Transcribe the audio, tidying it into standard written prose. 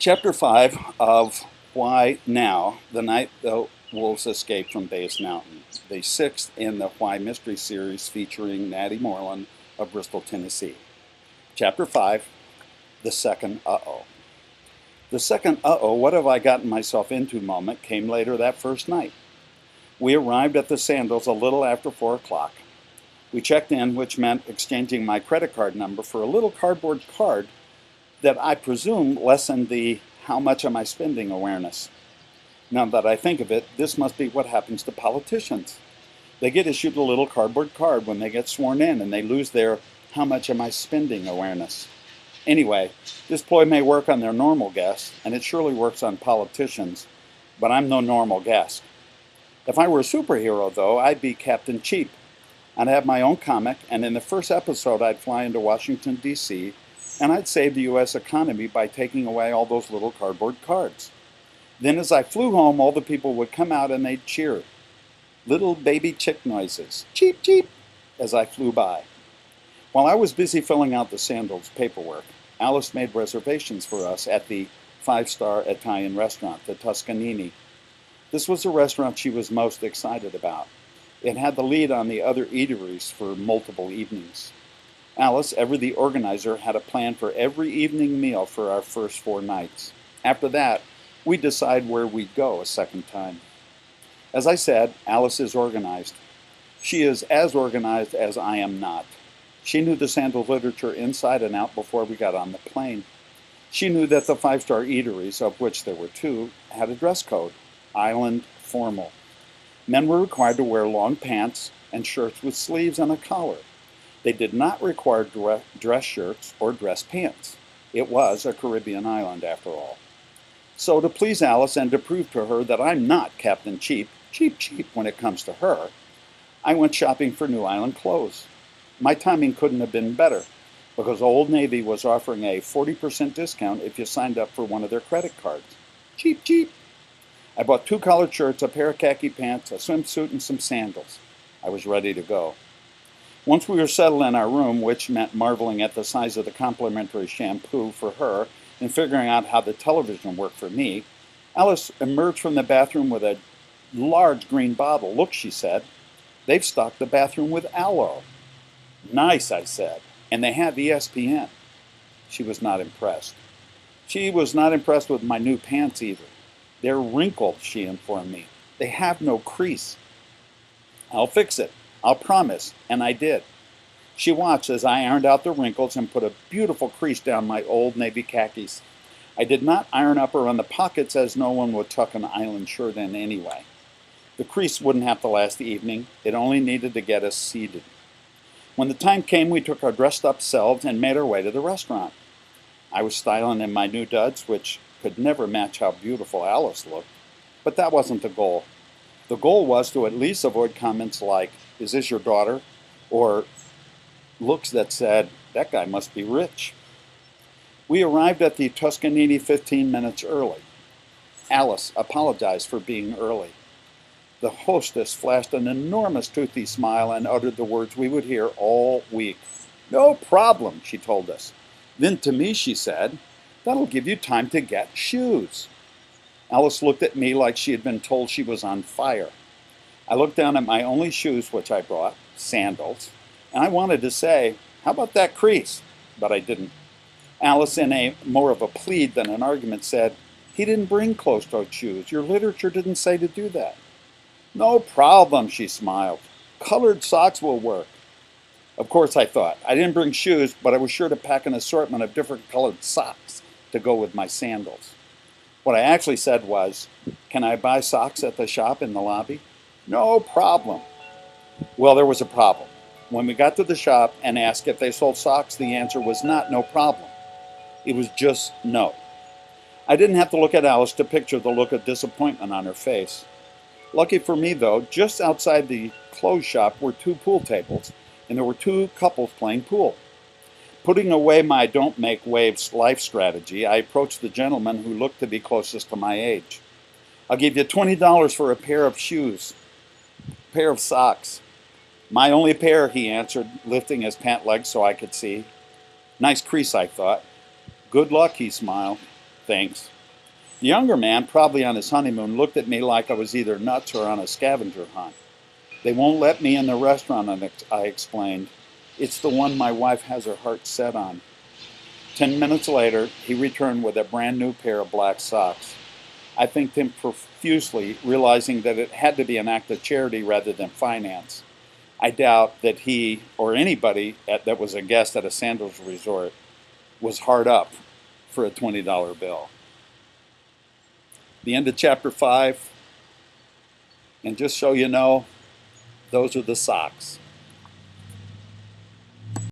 Chapter 5 of Why Now, The Night the Wolves Escaped from Bass Mountain, the sixth in the Why Mystery series featuring Natty Moreland of Bristol, Tennessee. Chapter 5, The Second Uh-Oh. The second uh-oh, what have I gotten myself into moment came later that first night. We arrived at the Sandals a little after 4 o'clock. We checked in, which meant exchanging my credit card number for a little cardboard card that I presume lessened the "how much am I spending" awareness. Now that I think of it, this must be what happens to politicians. They get issued a little cardboard card when they get sworn in and they lose their "how much am I spending" awareness. Anyway, this ploy may work on their normal guests, and it surely works on politicians, but I'm no normal guest. If I were a superhero, though, I'd be Captain Cheap. I'd have my own comic, and in the first episode I'd fly into Washington, D.C., and I'd save the U.S. economy by taking away all those little cardboard cards. Then as I flew home, all the people would come out and they'd cheer. Little baby chick noises, cheep, cheep, as I flew by. While I was busy filling out the Sandals paperwork, Alice made reservations for us at the five-star Italian restaurant, the Toscanini. This was the restaurant she was most excited about. It had the lead on the other eateries for multiple evenings. Alice, ever the organizer, had a plan for every evening meal for our first 4 nights. After that, we'd decide where we'd go a second time. As I said, Alice is organized. She is as organized as I am not. She knew the Sandals literature inside and out before we got on the plane. She knew that the five-star eateries, of which there were 2, had a dress code, island formal. Men were required to wear long pants and shirts with sleeves and a collar. They did not require dress shirts or dress pants. It was a Caribbean island, after all. So to please Alice and to prove to her that I'm not Captain Cheap, cheap, cheap when it comes to her, I went shopping for New Island clothes. My timing couldn't have been better, because Old Navy was offering a 40% discount if you signed up for one of their credit cards. Cheap, cheap. I bought 2 collared shirts, a pair of khaki pants, a swimsuit, and some sandals. I was ready to go. Once we were settled in our room, which meant marveling at the size of the complimentary shampoo for her and figuring out how the television worked for me, Alice emerged from the bathroom with a large green bottle. "Look," she said, "they've stocked the bathroom with aloe." "Nice," I said, "and they have ESPN." She was not impressed. She was not impressed with my new pants either. "They're wrinkled," she informed me. "They have no crease." "I'll fix it. I'll promise," and I did. She watched as I ironed out the wrinkles and put a beautiful crease down my Old Navy khakis. I did not iron up around the pockets, as no one would tuck an island shirt in anyway. The crease wouldn't have to last the evening. It only needed to get us seated. When the time came, we took our dressed-up selves and made our way to the restaurant. I was styling in my new duds, which could never match how beautiful Alice looked. But that wasn't the goal. The goal was to at least avoid comments like, "Is this your daughter?" or looks that said, "That guy must be rich." We arrived at the Toscanini 15 minutes early. Alice apologized for being early. The hostess flashed an enormous toothy smile and uttered the words we would hear all week. "No problem," she told us. Then to me she said, "That'll give you time to get shoes." Alice looked at me like she had been told she was on fire. I looked down at my only shoes, which I brought, sandals, and I wanted to say, "How about that crease?" But I didn't. Alice, in a more of a plead than an argument, said, "He didn't bring closed-toed shoes. Your literature didn't say to do that." "No problem," she smiled. "Colored socks will work." Of course, I thought. I didn't bring shoes, but I was sure to pack an assortment of different colored socks to go with my sandals. What I actually said was, "Can I buy socks at the shop in the lobby?" "No problem." Well, there was a problem. When we got to the shop and asked if they sold socks, the answer was not "no problem." It was just no. I didn't have to look at Alice to picture the look of disappointment on her face. Lucky for me, though, just outside the clothes shop were 2 pool tables, and there were 2 couples playing pool. Putting away my don't make waves life strategy, I approached the gentleman who looked to be closest to my age. "I'll give you $20 for a pair of shoes." "Pair of socks." "My only pair," he answered, lifting his pant leg so I could see. Nice crease, I thought. "Good luck," he smiled. Thanks. The younger man, probably on his honeymoon, looked at me like I was either nuts or on a scavenger hunt. They won't let me in the restaurant, I explained. It's the one my wife has her heart set on. 10 minutes later, he returned with a brand new pair of black socks. I thanked him profusely, realizing that it had to be an act of charity rather than finance. I doubt that he or anybody that was a guest at a sandals resort was hard up for a $20 bill. The end of chapter 5. And just so you know, those are the socks.